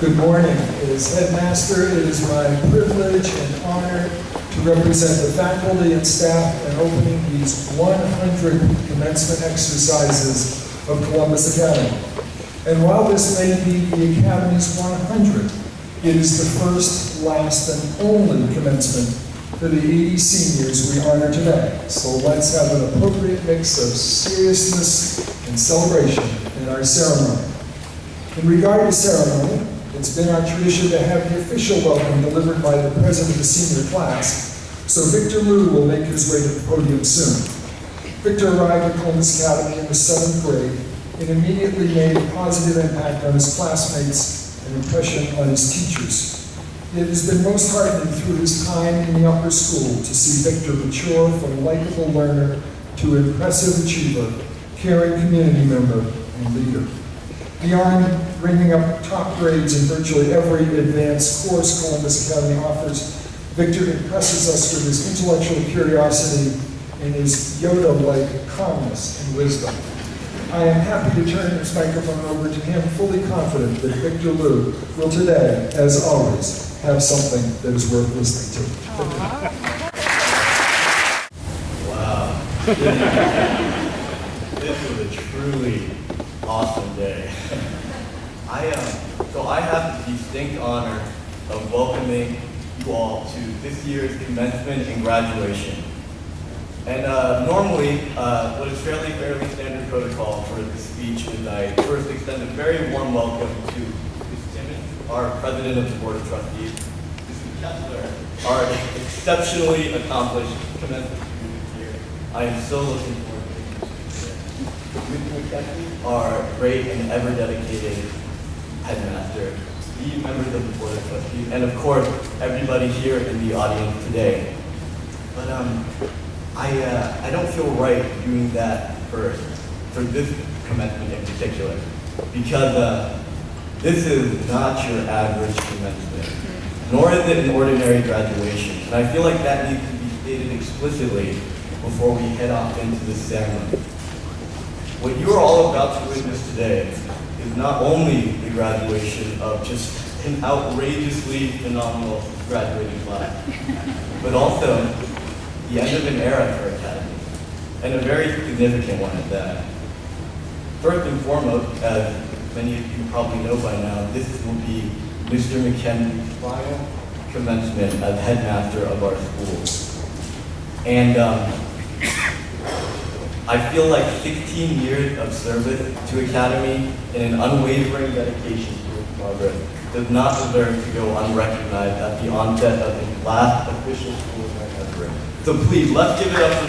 Good morning. As headmaster, it is my privilege and honor to represent the faculty and staff in opening these 100 commencement exercises of Columbus Academy. And while this may be the Academy's 100th, it is the first, last, and only commencement for the 80 seniors we honor today. So let's have an appropriate mix of seriousness and celebration in our ceremony. In regard to ceremony, it's been our tradition to have the official welcome delivered by the president of the senior class, so Victor Liu will make his way to the podium soon. Victor arrived at Columbus Academy in the 7th grade and immediately made a positive impact on his classmates and impression on his teachers. It has been most heartening through his time in the upper school to see Victor mature from likable learner to impressive achiever, caring community member, and leader. Beyond bringing up top grades in virtually every advanced course Columbus Academy offers, Victor impresses us with his intellectual curiosity and his Yoda-like calmness and wisdom. I am happy to turn this microphone over to him, fully confident that Victor Liu will today, as always, have something that is worth listening to. Wow. This was a truly awesome day. So I have the distinct honor of welcoming you all to this year's commencement and graduation. And normally, what is fairly standard protocol for this speech is I first extend a very warm welcome to Ms. Timmons, our President of the Board of Trustees, Mrs. Kessler, our exceptionally accomplished commencement student here. I am so looking forward to this here. Ms. McKenzie, our great and ever dedicated headmaster, the members of the Board of Trustees, and of course, everybody here in the audience today. But I don't feel right doing that first, for this commencement in particular, because this is not your average commencement, nor is it an ordinary graduation. And I feel like that needs to be stated explicitly before we head off into this ceremony. What you are all about to witness today is not only the graduation of just an outrageously phenomenal graduating class, but also the end of an era for Academy, and a very significant one at that. First and foremost, as many of you probably know by now, this will be Mr. McKenzie's final commencement as headmaster of our school. And I feel like 16 years of service to Academy and an unwavering dedication to its progress does not deserve to go unrecognized at the onset of the last official school event ever. So please, let's give it up for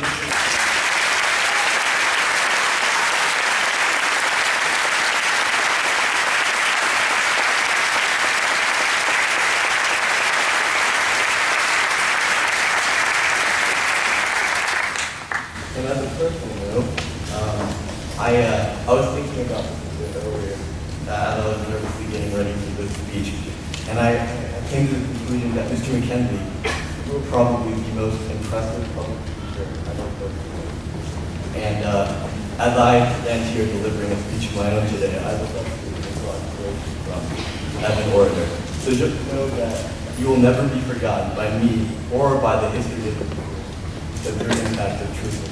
And as a personal note, I was thinking about this earlier as I was nervously getting ready for this speech, and I came to the conclusion that Mr. McKenzie, you were probably the most impressive public speaker I've ever heard. And as I stand here delivering a speech of my own today, I would love to take a lot of inspiration from as an orator. So just know that you will never be forgotten by me or by the history of the people, because your impact is truly.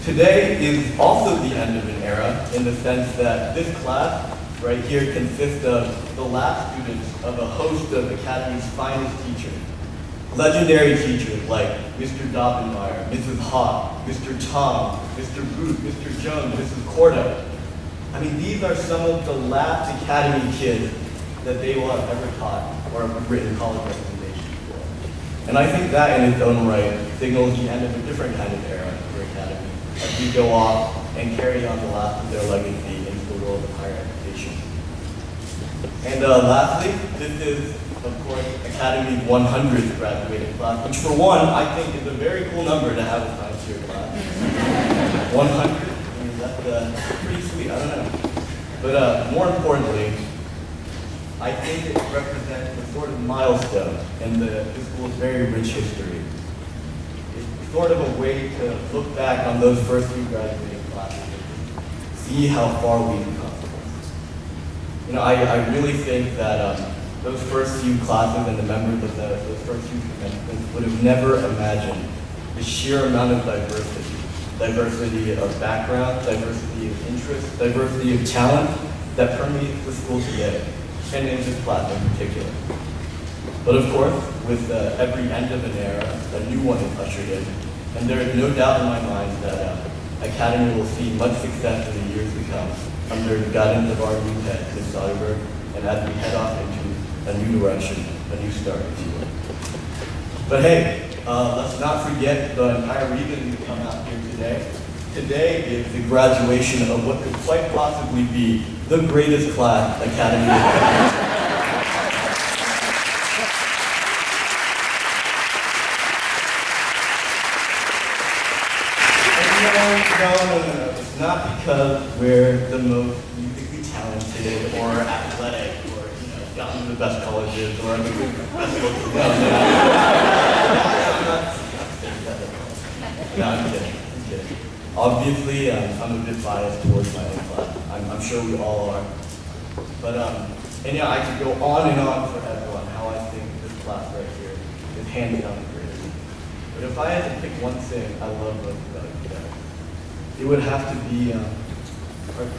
Today is also the end of an era in the sense that this class right here consists of the last students of a host of Academy's finest teachers. Legendary teachers like Mr. Dobbenmeyer, Mrs. Hawk, Mr. Tom, Mr. Booth, Mr. Jones, Mrs. Cordo. I mean, these are some of the last Academy kids that they will have ever taught or written college recommendations for. And I think that in its own right signals the end of a different kind of era for Academy as we go off and carry on the last of their legacy into the world of higher education. And lastly, this is, of course, Academy's 100th graduating class, which for one, I think is a very cool number to have a science year class. 100, I mean, that's pretty sweet, I don't know. But more importantly, I think it represents a sort of milestone in the school's very rich history. It's sort of a way to look back on those first few graduating classes, see how far we've come. I really think that those first few classes and the members of those first few commencements would have never imagined the sheer amount of diversity of background, diversity of interest, diversity of talent that permeates the school today, and in this class in particular. But of course, with every end of an era, a new one is ushered in, and there is no doubt in my mind that Academy will see much success in the years to come under the guidance of our new head, Ms. Soderberg, and as we head off into a new direction, a new start, if you will. But hey, let's not forget the entire reason we come out here today. Today is the graduation of what could quite possibly be the greatest class Academy has ever. No. It's not because we're the most musically talented or athletic or gotten to the best colleges or the best looking. No, I'm kidding. Obviously, I'm a bit biased towards my own class. I'm sure we all are. But and I could go on and on forever on how I think this class right here is hands down the greatest. But if I had to pick one thing I love most about it, it would have to be our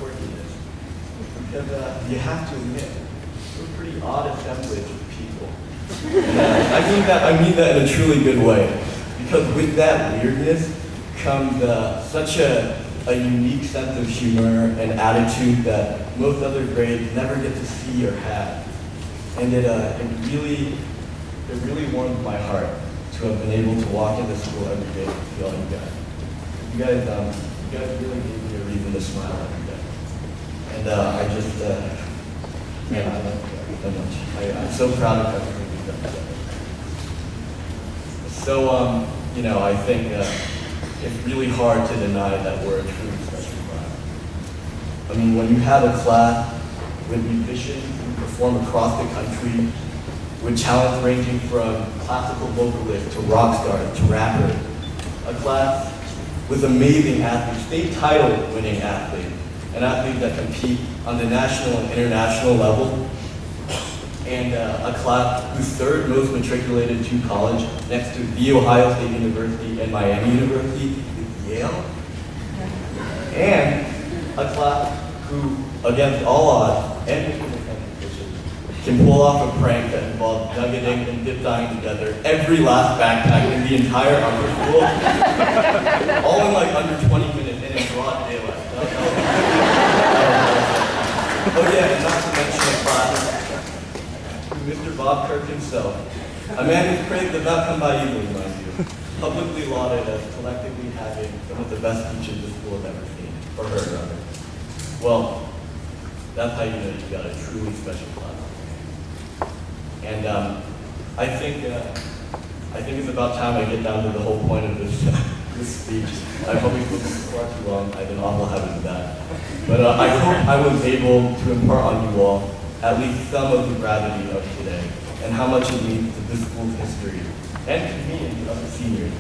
quirkiness. Because you have to admit, we're a pretty odd assemblage of people. And, I mean that in a truly good way. Because with that weirdness comes such a unique sense of humor and attitude that most other grades never get to see or have. And it really warms my heart to have been able to walk into school every day and see all you guys. You guys really gave me a reason to smile every day. And I just, man, I love you guys so much. I'm so proud of everything we've done together. So, I think it's really hard to deny that we're a truly special class. I mean, when you have a class with musicians who perform across the country, with talents ranging from classical vocalists to rock stars to rappers, a class with amazing athletes, state title winning athletes, and athletes that compete on the national and international level, and a class who's third most matriculated to college next to The Ohio State University and Miami University is Yale, and a class who, against all odds and can pull off a prank that involves nuggeting and dip dyeing together every last backpack in the entire upper school, all in like under 20 minutes and in broad daylight. Oh yeah, and not to mention a class with Mr. Bob Kirk himself, a man whose praise does not come by easily, mind you, publicly lauded as collectively having some of the best speeches the school has ever seen, or heard rather. Well, that's how you know you've got a truly special class. And I think it's about time I get down to the whole point of this speech. I probably spoke for far too long. I have an awful habit of that. But I hope I was able to impart on you all at least some of the gravity of today and how much it means to this school's history and to me and the other seniors.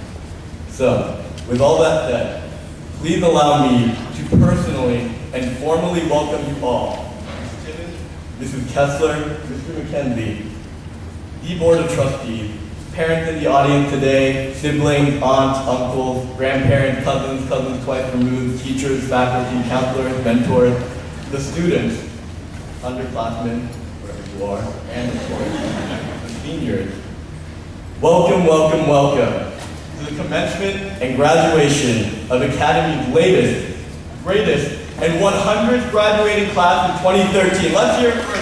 So, with all that said, please allow me to personally and formally welcome you all, Mrs. Timmons, Mrs. Kessler, Mr. McKenzie, the Board of Trustees, parents in the audience today, siblings, aunts, uncles, grandparents, cousins twice removed, teachers, faculty, counselors, mentors, the students, underclassmen, wherever you are, and of course, the seniors. Welcome to the commencement and graduation of Academy's latest, greatest, and 100th graduating class in 2013. Let's hear it for